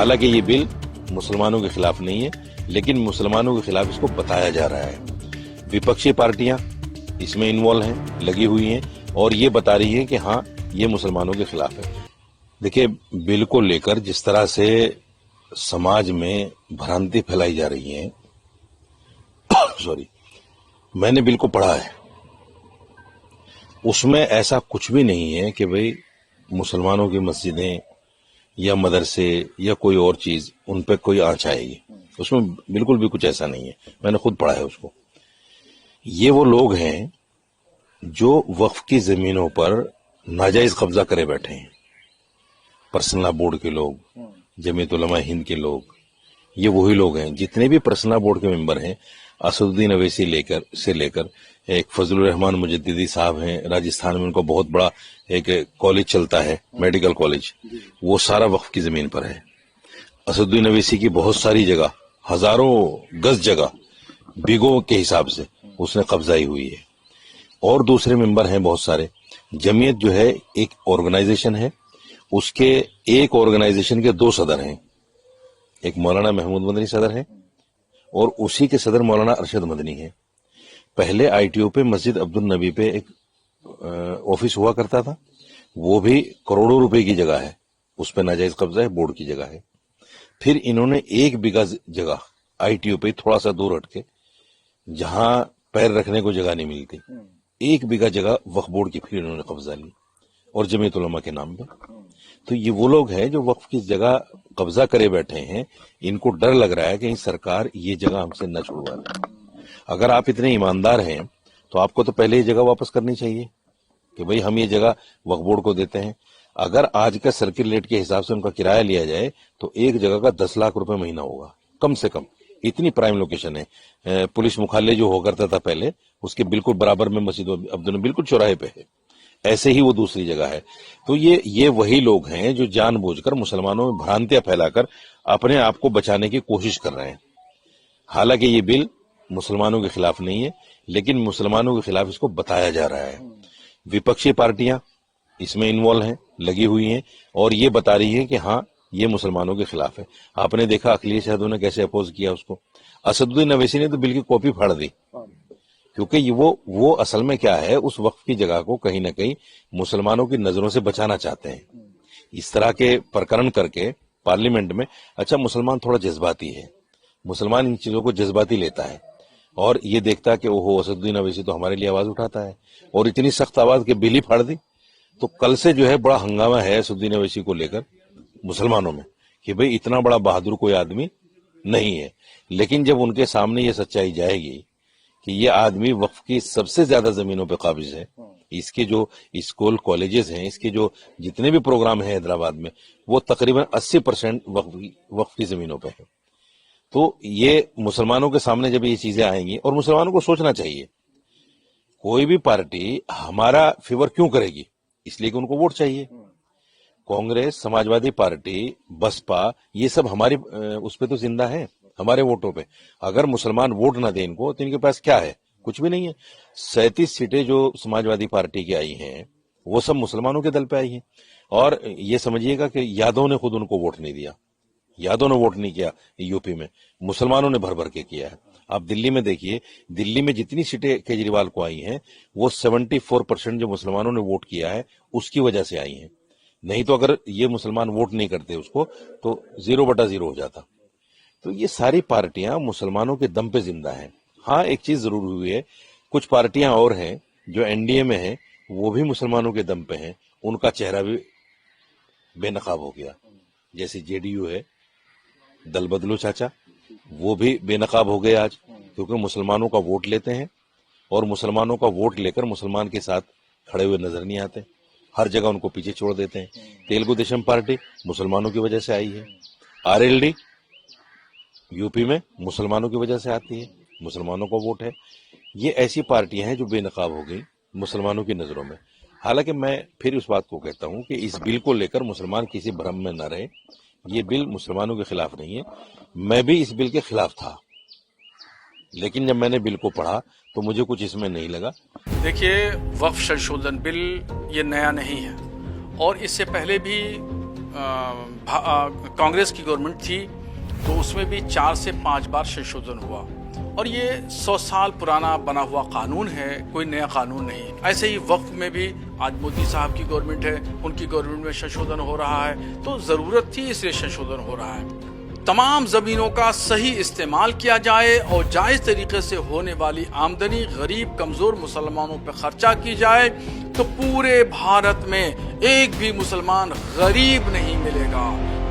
हालांकि ये बिल मुसलमानों के खिलाफ नहीं है, लेकिन मुसलमानों के खिलाफ इसको बताया जा रहा है। विपक्षी पार्टियां इसमें इन्वॉल्व हैं, लगी हुई हैं और ये बता रही हैं कि हाँ ये मुसलमानों के खिलाफ है। देखिए, बिल को लेकर जिस तरह से समाज में भ्रांति फैलाई जा रही है सॉरी, मैंने बिल को पढ़ा है, उसमें ऐसा कुछ भी नहीं है कि भाई मुसलमानों की मस्जिदें या मदरसे या कोई और चीज उन पे कोई आंच आएगी, उसमें बिल्कुल भी कुछ ऐसा नहीं है। मैंने खुद पढ़ा है उसको। ये वो लोग हैं जो वक्फ की जमीनों पर नाजायज कब्जा करे बैठे हैं। पर्सनल बोर्ड के लोग, जमीयत उलमा हिंद के लोग, ये वही लोग हैं। जितने भी पर्सनल बोर्ड के मेंबर हैं, असदुद्दीन अवैसी लेकर एक फजलुर रहमान मुजद्दिदी साहब हैं, राजस्थान में उनका बहुत बड़ा एक कॉलेज चलता है, मेडिकल कॉलेज, वो सारा वक्फ की जमीन पर है। असदुद्दीन अवैसी की बहुत सारी जगह, हजारों गज जगह बीघों के हिसाब से उसने कब्जाई हुई है। और दूसरे मेंबर हैं बहुत सारे। जमीयत जो है एक ऑर्गेनाइजेशन है, उसके एक ऑर्गेनाइजेशन के दो सदर हैं। एक मौलाना महमूद मदनी सदर है और उसी के सदर मौलाना अरशद मदनी है। पहले आईटीओ पे मस्जिद अब्दुल नबी पे एक ऑफिस हुआ करता था, वो भी करोड़ों रुपए की जगह है, उस पर नाजायज कब्जा है, बोर्ड की जगह है। फिर इन्होंने 1 बीघा जगह आईटीओ पे थोड़ा सा दूर हटके, जहां पैर रखने को जगह नहीं मिलती, 1 बीघा जगह वक्फ बोर्ड की फिर इन्होंने कब्जा ली और जमीयत उलमा के नाम पे। तो ये वो लोग हैं जो वक्फ की जगह कब्जा करे बैठे हैं। इनको डर लग रहा है कि सरकार ये जगह हमसे न छुड़वा ले। अगर आप इतने ईमानदार हैं तो आपको तो पहले ये जगह वापस करनी चाहिए कि भाई हम ये जगह वक्फ बोर्ड को देते हैं। अगर आज का सर्किल रेट के हिसाब से उनका किराया लिया जाए तो एक जगह का 10 लाख रुपए महीना होगा कम से कम। इतनी प्राइम लोकेशन है। पुलिस मुख्यालय जो हुआ करता था पहले, उसके बिल्कुल बराबर में मस्जिद अब्दुल बिल्कुल चौराहे पे है। ऐसे ही वो दूसरी जगह है। तो ये वही लोग हैं जो जानबूझकर मुसलमानों में भ्रांतियां फैलाकर अपने आप को बचाने की कोशिश कर रहे हैं। हालांकि ये बिल मुसलमानों के खिलाफ नहीं है, लेकिन मुसलमानों के खिलाफ इसको बताया जा रहा है। विपक्षी पार्टियां इसमें इन्वॉल्व हैं, लगी हुई हैं और ये बता रही है कि हाँ ये मुसलमानों के खिलाफ है। आपने देखा अखिलेश यादव ने कैसे अपोज किया उसको। असदुद्दीन अवैसी ने तो बिल की कॉपी फाड़ दी, क्योंकि ये वो असल में क्या है, उस वक्फ की जगह को कहीं ना कहीं मुसलमानों की नजरों से बचाना चाहते हैं। इस तरह के प्रकरण करके पार्लियामेंट में, अच्छा मुसलमान थोड़ा जज्बाती है, मुसलमान इन चीजों को जज्बाती लेता है और ये देखता है कि ओहो असदुद्दीन अवैसी तो हमारे लिए आवाज उठाता है, और इतनी सख्त आवाज के बिल ही फाड़ दी। तो कल से जो है बड़ा हंगामा है असदुद्दीन अवैसी को लेकर मुसलमानों में कि भाई इतना बड़ा बहादुर कोई आदमी नहीं है। लेकिन जब उनके सामने ये सच्चाई जाएगी कि ये आदमी वक्फ की सबसे ज्यादा जमीनों पे काबिज है, इसके जो स्कूल कॉलेजेस हैं, इसके जो जितने भी प्रोग्राम हैं हैदराबाद में, वो तकरीबन 80% वक्फ की जमीनों पे है। तो ये मुसलमानों के सामने जब ये चीजें आएंगी, और मुसलमानों को सोचना चाहिए कोई भी पार्टी हमारा फेवर क्यों करेगी, इसलिए कि उनको वोट चाहिए। कांग्रेस, समाजवादी पार्टी, बसपा, ये सब हमारी उस पे तो जिंदा है, हमारे वोटों पे। अगर मुसलमान वोट ना दें इनको तो इनके पास क्या है, कुछ भी नहीं है। 37 सीटें जो समाजवादी पार्टी की आई हैं वो सब मुसलमानों के दल पे आई हैं। और ये समझिएगा कि यादव ने खुद उनको वोट नहीं दिया, यादव ने वोट नहीं किया यूपी में, मुसलमानों ने भर भर के किया है। आप दिल्ली में देखिए, दिल्ली में जितनी सीटें केजरीवाल को आई हैं वो 74% जो मुसलमानों ने वोट किया है उसकी वजह से आई हैं। नहीं तो अगर ये मुसलमान वोट नहीं करते उसको तो 0/0 हो जाता। तो ये सारी पार्टियां मुसलमानों के दम पे जिंदा हैं। हाँ, एक चीज जरूर हुई है, कुछ पार्टियां और हैं जो एनडीए में हैं, वो भी मुसलमानों के दम पे हैं, उनका चेहरा भी बेनकाब हो गया। जैसे जेडीयू है, दल बदलो चाचा, वो भी बेनकाब हो गए आज, क्योंकि मुसलमानों का वोट लेते हैं और मुसलमानों का वोट लेकर मुसलमान के साथ खड़े हुए नजर नहीं आते, हर जगह उनको पीछे छोड़ देते हैं। तेलुगु देशम पार्टी मुसलमानों की वजह से आई है, आरएलडी यूपी में मुसलमानों की वजह से आती है, मुसलमानों का वोट है। ये ऐसी पार्टियां हैं जो बेनकाब हो गई मुसलमानों की नजरों में। हालांकि मैं फिर उस बात को कहता हूं कि इस बिल को लेकर मुसलमान किसी भ्रम में न रहे। ये बिल मुसलमानों के खिलाफ नहीं है। मैं भी इस बिल के खिलाफ था, लेकिन जब मैंने बिल को पढ़ा तो मुझे कुछ इसमें नहीं लगा। देखिए, वक्फ संशोधन बिल ये नया नहीं है और इससे पहले भी कांग्रेस की गवर्नमेंट थी तो उसमें भी 4 से 5 बार संशोधन हुआ और ये 100 साल पुराना बना हुआ कानून है, कोई नया कानून नहीं। ऐसे ही वक्फ में भी आज मोदी साहब की गवर्नमेंट है, उनकी गवर्नमेंट में संशोधन हो रहा है, तो जरूरत थी इसलिए संशोधन हो रहा है। तमाम जमीनों का सही इस्तेमाल किया जाए और जायज तरीके से होने वाली आमदनी गरीब कमजोर मुसलमानों पर खर्चा की जाए तो पूरे भारत में एक भी मुसलमान गरीब नहीं मिलेगा।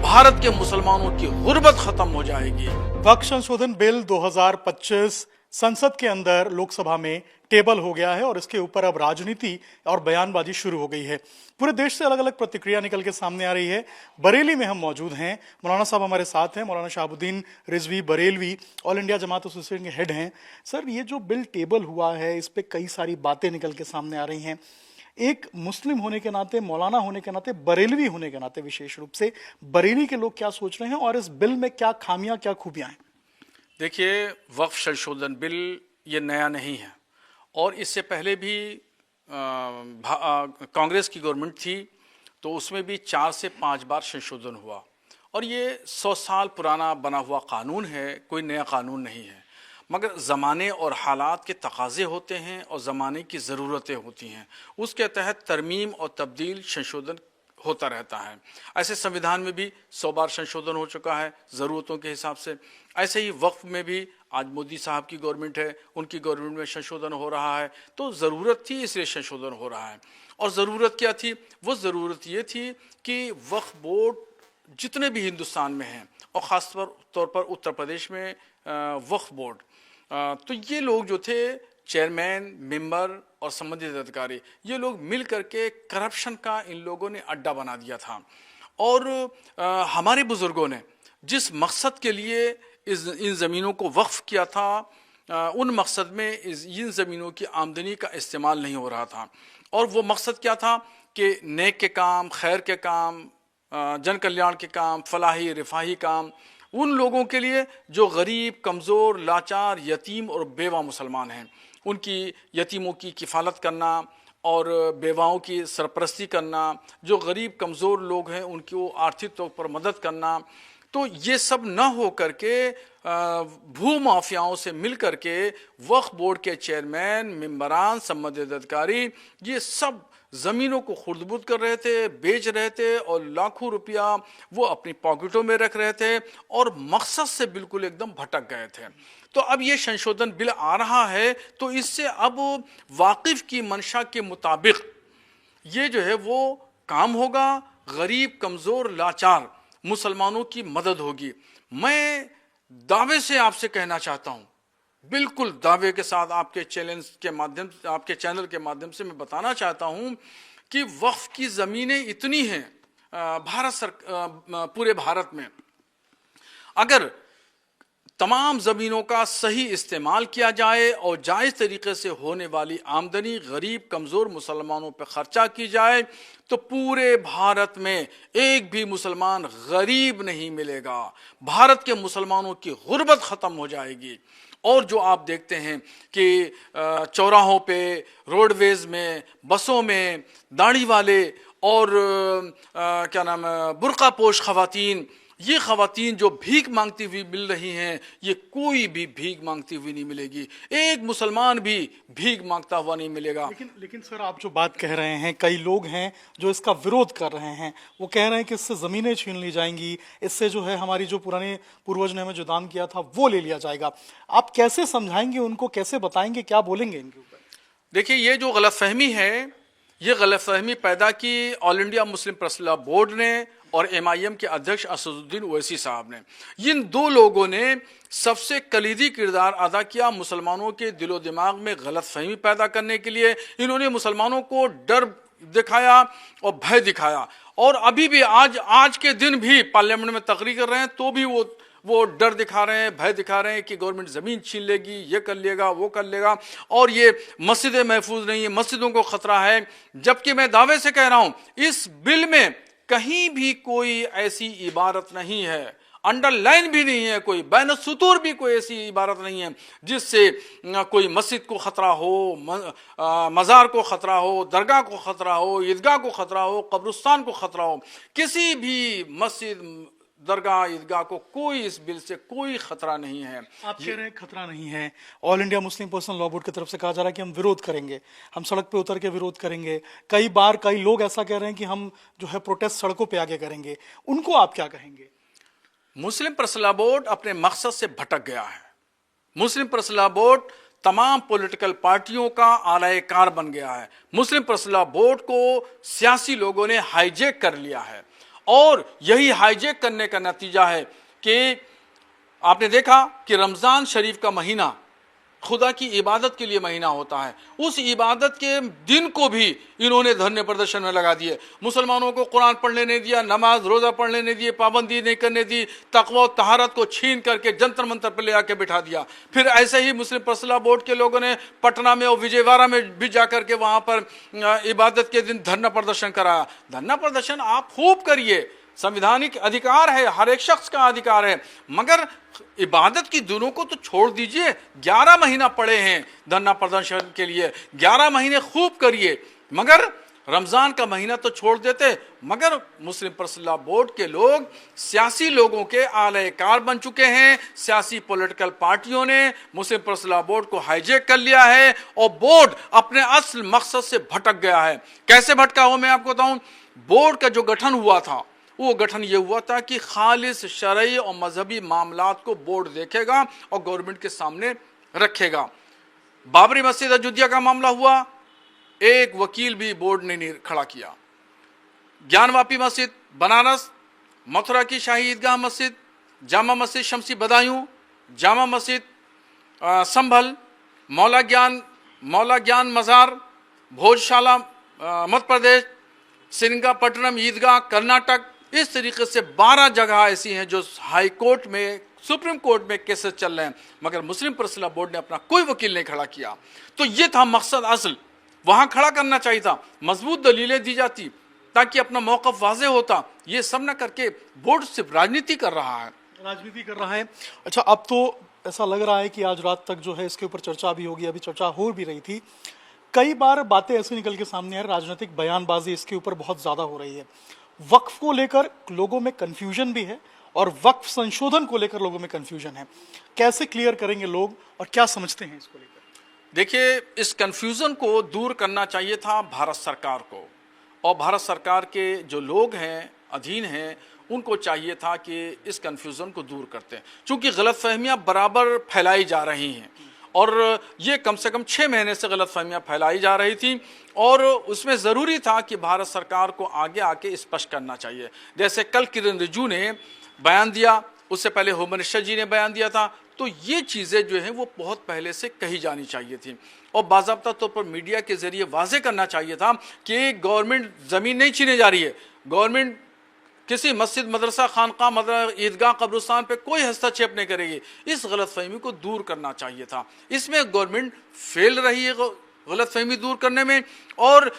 भारत के मुसलमानों की गुर्बत खत्म हो जाएगी। वक्फ संशोधन बिल 2025 संसद के अंदर लोकसभा में टेबल हो गया है और इसके ऊपर अब राजनीति और बयानबाजी शुरू हो गई है। पूरे देश से अलग अलग प्रतिक्रिया निकल के सामने आ रही है। बरेली में हम मौजूद हैं, मौलाना साहब हमारे साथ हैं, मौलाना शहाबुद्दीन रिजवी बरेलवी, ऑल इंडिया जमात एसोसिएशन के हेड हैं। सर, ये जो बिल टेबल हुआ है इस पे कई सारी बातें निकल के सामने आ रही हैं। एक मुस्लिम होने के नाते, मौलाना होने के नाते, बरेलवी होने के नाते विशेष रूप से बरेली के लोग क्या सोच रहे हैं और इस बिल में क्या खामियां क्या खूबियां हैं? देखिए, वक्फ संशोधन बिल ये नया नहीं है और इससे पहले भी कांग्रेस की गवर्नमेंट थी तो उसमें भी 4 से 5 बार संशोधन हुआ और ये 100 साल पुराना बना हुआ कानून है, कोई नया कानून नहीं है। मगर ज़माने और हालात के तकाज़े होते हैं और ज़माने की ज़रूरतें होती हैं, उसके तहत तरमीम और तब्दील संशोधन होता रहता है। ऐसे संविधान में भी 100 बार संशोधन हो चुका है ज़रूरतों के हिसाब से। ऐसे ही वक्फ में भी आज मोदी साहब की गवर्नमेंट है, उनकी गवर्नमेंट में संशोधन हो रहा है, तो ज़रूरत थी इसलिए संशोधन हो रहा है। और ज़रूरत क्या थी? वो ज़रूरत ये थी कि वक्फ बोर्ड जितने भी हिंदुस्तान में हैं और ख़ास तौर पर उत्तर प्रदेश में वक्फ बोर्ड, तो ये लोग जो थे चेयरमैन, मेंबर और संबंधित अधिकारी, ये लोग मिल करके करप्शन का इन लोगों ने अड्डा बना दिया था। और हमारे बुजुर्गों ने जिस मकसद के लिए इन ज़मीनों को वक्फ किया था, उन मकसद में इन ज़मीनों की आमदनी का इस्तेमाल नहीं हो रहा था। और वो मकसद क्या था कि नेक के काम, खैर के काम, जन कल्याण के काम, फलाही रिफाही काम, उन लोगों के लिए जो गरीब, कमज़ोर, लाचार, यतीम और बेवा मुसलमान हैं, उनकी यतीमों की किफ़ालत करना और बेवाओं की सरपरस्ती करना, जो गरीब कमज़ोर लोग हैं उनकी वो आर्थिक तौर पर मदद करना। तो ये सब न हो करके भू माफियाओं से मिल करके वक्फ बोर्ड के चेयरमैन, मेंबरान, संबंधित अधिकारी ये सब ज़मीनों को खुर्द-बुर्द कर रहे थे, बेच रहे थे और लाखों रुपया वो अपनी पॉकेटों में रख रहे थे और मकसद से बिल्कुल एकदम भटक गए थे। तो अब ये संशोधन बिल आ रहा है तो इससे अब वाकिफ़ की मंशा के मुताबिक ये जो है वो काम होगा, गरीब, कमज़ोर, लाचार मुसलमानों की मदद होगी। मैं दावे से आपसे कहना चाहता हूँ, बिल्कुल दावे के साथ आपके चैनल के माध्यम से मैं बताना चाहता हूँ कि वक्फ की ज़मीनें इतनी हैं पूरे भारत में, अगर तमाम ज़मीनों का सही इस्तेमाल किया जाए और जायज़ तरीके से होने वाली आमदनी गरीब कमज़ोर मुसलमानों पर ख़र्चा की जाए तो पूरे भारत में एक भी मुसलमान गरीब नहीं मिलेगा। भारत के मुसलमानों की गुर्बत ख़त्म हो जाएगी। और जो आप देखते हैं कि चौराहों पे, रोडवेज़ में, बसों में दाढ़ी वाले और क्या नाम है, बुर्का पोश ख़वातीन, ये ख़वातीन जो भीख मांगती हुई मिल रही हैं, ये कोई भी भीख मांगती हुई नहीं मिलेगी। एक मुसलमान भी भीख मांगता हुआ नहीं मिलेगा। लेकिन सर, आप जो बात कह रहे हैं, कई लोग हैं जो इसका विरोध कर रहे हैं। वो कह रहे हैं कि इससे ज़मीनें छीन ली जाएंगी, इससे जो है हमारी जो पुराने पूर्वज ने हमें जो दान किया था वो ले लिया जाएगा। आप कैसे समझाएंगे उनको, कैसे बताएंगे, क्या बोलेंगे इनके ऊपर? देखिए, ये जो गलतफहमी है, ये गलतफहमी पैदा की all India Muslim press law board ने और MIM के अध्यक्ष असदुद्दीन ओवैसी साहब ने। इन दो लोगों ने सबसे कलीदी किरदार अदा किया मुसलमानों के दिलो दिमाग में गलतफहमी पैदा करने के लिए। इन्होंने मुसलमानों को डर दिखाया और भय दिखाया और अभी भी आज के दिन भी पार्लियामेंट में तकरीर कर रहे हैं तो भी वो डर दिखा रहे हैं, भय दिखा रहे हैं कि गवर्नमेंट ज़मीन छीन लेगी, ये कर लेगा, वो कर लेगा और ये मस्जिदें महफूज नहीं है, मस्जिदों को ख़तरा है। जबकि मैं दावे से कह रहा हूँ, इस बिल में कहीं भी कोई ऐसी इबारत नहीं है, अंडरलाइन भी नहीं है, कोई बैन सुतूर भी कोई ऐसी इबारत नहीं है जिससे कोई मस्जिद को खतरा हो, मज़ार को खतरा हो, दरगाह को खतरा हो, ईदगाह को खतरा हो, कब्रिस्तान को खतरा हो। किसी भी मस्जिद, दरगाह, ईदगाह को कोई इस बिल से कोई खतरा नहीं है। आप कह रहे हैं खतरा नहीं है। All India Muslim personal law board की तरफ से कहा जा रहा है कि हम विरोध करेंगे, हम सड़क पे उतर के विरोध करेंगे। कई बार कई लोग ऐसा कह रहे हैं कि हम जो है प्रोटेस्ट सड़कों पे आगे करेंगे, उनको आप क्या कहेंगे? मुस्लिम पर्सनल लॉ बोर्ड अपने मकसद से भटक गया है। मुस्लिम पर्सनल लॉ बोर्ड तमाम पॉलिटिकल पार्टियों का आलाकार बन गया है। मुस्लिम पर्सनल लॉ बोर्ड को सियासी लोगों ने हाईजैक कर लिया है और यही हाईजैक करने का नतीजा है कि आपने देखा कि रमज़ान शरीफ का महीना खुदा की इबादत के लिए महीना होता है, उस इबादत के दिन को भी इन्होंने धरने प्रदर्शन में लगा दिए। मुसलमानों को कुरान पढ़ने नहीं दिया, नमाज रोज़ा पढ़ने नहीं दिए, पाबंदी नहीं करने दी, तक़वा और तहारत को छीन करके जंतर मंतर पर ले आके बिठा दिया। फिर ऐसे ही मुस्लिम पर्सनल लॉ बोर्ड के लोगों ने पटना में और विजयवाड़ा में भी जा करके वहाँ पर इबादत के दिन धरना प्रदर्शन कराया। धरना प्रदर्शन आप खूब करिए, संवैधानिक अधिकार है, हर एक शख्स का अधिकार है, मगर इबादत की दिनों को तो छोड़ दीजिए। 11 महीना पड़े हैं धरना प्रदर्शन के लिए, 11 महीने खूब करिए, मगर रमज़ान का महीना तो छोड़ देते। मगर मुस्लिम पर्सनल लॉ बोर्ड के लोग सियासी लोगों के आलाकार बन चुके हैं। सियासी पॉलिटिकल पार्टियों ने मुस्लिम पर्सनल लॉ बोर्ड को हाईजैक कर लिया है और बोर्ड अपने असल मकसद से भटक गया है। कैसे भटका हो मैं आपको बताऊं। बोर्ड का जो गठन हुआ था वो गठन ये हुआ था कि खालिस शरई और मजहबी मामलात को बोर्ड देखेगा और गवर्नमेंट के सामने रखेगा। बाबरी मस्जिद अयोध्या का मामला हुआ, एक वकील भी बोर्ड ने नहीं खड़ा किया। ज्ञानवापी मस्जिद बनारस, मथुरा की शाही ईदगाह मस्जिद, जामा मस्जिद शमसी बदायूं, जामा मस्जिद संभल, मौला ज्ञान मज़ार, भोजशाला मध्य प्रदेश, श्रीरंगपट्टनम ईदगाह कर्नाटक, इस तरीके से 12 जगह ऐसी हैं जो हाई कोर्ट में, सुप्रीम कोर्ट में केसेस चल रहे हैं, मगर मुस्लिम पर्सनल लॉ बोर्ड ने अपना कोई वकील नहीं खड़ा किया। तो ये था मकसद असल, वहां खड़ा करना चाहिए था, मजबूत दलीलें दी जाती ताकि अपना मौक़िफ़ वाज़ेह होता। ये सब न करके बोर्ड सिर्फ राजनीति कर रहा है। राजनीति कर रहा है। अच्छा, अब तो ऐसा लग रहा है कि आज रात तक जो है इसके ऊपर चर्चा भी होगी, अभी चर्चा हो भी रही थी। कई बार बातें ऐसी निकल के सामने आ रही, राजनीतिक बयानबाजी इसके ऊपर बहुत ज़्यादा हो रही है। वक्फ को लेकर लोगों में कन्फ्यूजन भी है और वक्फ संशोधन को लेकर लोगों में कन्फ्यूजन है। कैसे क्लियर करेंगे लोग और क्या समझते हैं इसको लेकर? देखिए, इस कन्फ्यूज़न को दूर करना चाहिए था भारत सरकार को, और भारत सरकार के जो लोग हैं, अधीन हैं, उनको चाहिए था कि इस कन्फ्यूज़न को दूर करते हैं। चूँकि गलतफहमियाँ बराबर फैलाई जा रही हैं और ये कम से कम 6 महीने से गलतफहमियाँ फैलाई जा रही थी, और उसमें ज़रूरी था कि भारत सरकार को आगे आके स्पष्ट करना चाहिए। जैसे कल किरण रिजिजू ने बयान दिया, उससे पहले होम मिनिस्टर जी ने बयान दिया था, तो ये चीज़ें जो हैं वो बहुत पहले से कही जानी चाहिए थी और बाज़ाब्ता तौर पर मीडिया के ज़रिए वाज़े करना चाहिए था कि गवर्नमेंट ज़मीन नहीं छीने जा रही है, गवर्नमेंट किसी मस्जिद, मदरसा, खानका, ईदगाह, कब्रिस्तान पे कोई हस्तक्षेप नहीं करेगी। इस गलतफहमी को दूर करना चाहिए था। इसमें गवर्नमेंट फेल रही है गलतफहमी दूर करने में, और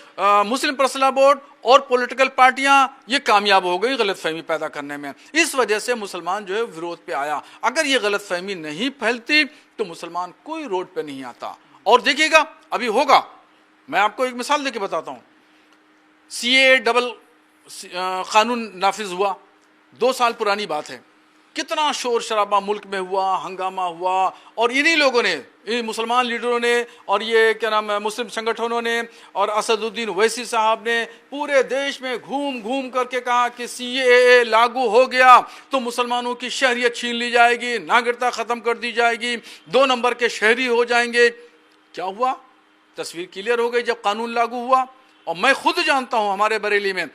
मुस्लिम पर्सनल लॉ बोर्ड और पॉलिटिकल पार्टियां ये कामयाब हो गई गलतफहमी पैदा करने में। इस वजह से मुसलमान जो है विरोध पे आया। अगर ये गलतफहमी नहीं फैलती तो मुसलमान कोई रोड पे नहीं आता। और देखिएगा अभी होगा, मैं आपको एक मिसाल देके बताता हूँ। CAA डबल कानून नाफिज हुआ, 2 साल पुरानी बात है। कितना शोर शराबा मुल्क में हुआ, हंगामा हुआ, और इन्हीं लोगों ने, इन मुसलमान लीडरों ने और ये क्या नाम है मुस्लिम संगठनों ने और असदुद्दीन ओवैसी साहब ने पूरे देश में घूम घूम करके कहा कि CAA लागू हो गया तो मुसलमानों की शहरियत छीन ली जाएगी, नागरिकता ख़त्म कर दी जाएगी, 2 नंबर के शहरी हो जाएंगे। क्या हुआ? तस्वीर क्लियर हो गई जब कानून लागू हुआ। और मैं खुद जानता हूँ हमारे बरेली में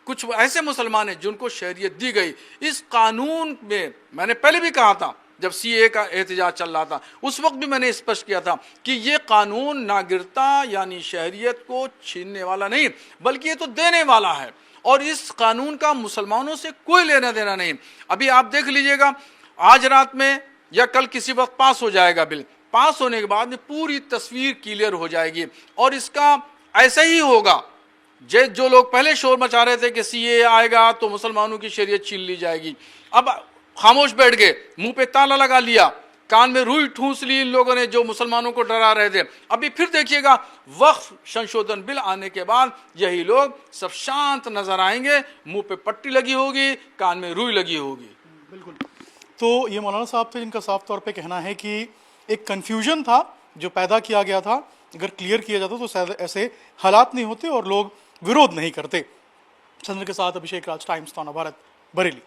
कुछ ऐसे मुसलमान हैं जिनको शहरियत दी गई। इस कानून में मैंने पहले भी कहा था, जब CAA का एहतजाज चल रहा था उस वक्त भी मैंने स्पष्ट किया था कि ये कानून नागरिकता यानी शहरियत को छीनने वाला नहीं बल्कि ये तो देने वाला है, और इस कानून का मुसलमानों से कोई लेना देना नहीं। अभी आप देख लीजिएगा, आज रात में या कल किसी वक्त पास हो जाएगा बिल। पास होने के बाद में पूरी तस्वीर क्लियर हो जाएगी, और इसका ऐसा ही होगा। जो लोग पहले शोर मचा रहे थे कि CAA आएगा तो मुसलमानों की शरीयत छीन ली जाएगी, अब खामोश बैठ गए, मुंह पे ताला लगा लिया, कान में रुई ठूंस ली इन लोगों ने जो मुसलमानों को डरा रहे थे। अभी फिर देखिएगा वक्फ संशोधन बिल आने के बाद यही लोग सब शांत नजर आएंगे, मुंह पे पट्टी लगी होगी, कान में रुई लगी होगी। बिल्कुल। तो ये मौलाना साहब थे जिनका साफ तौर पे कहना है कि एक कन्फ्यूजन था जो पैदा किया गया था, अगर क्लियर किया जाता तो शायद ऐसे हालात नहीं होते और लोग विरोध नहीं करते। चंद्र के साथ अभिषेक राज, टाइम्स ताना भारत, बरेली।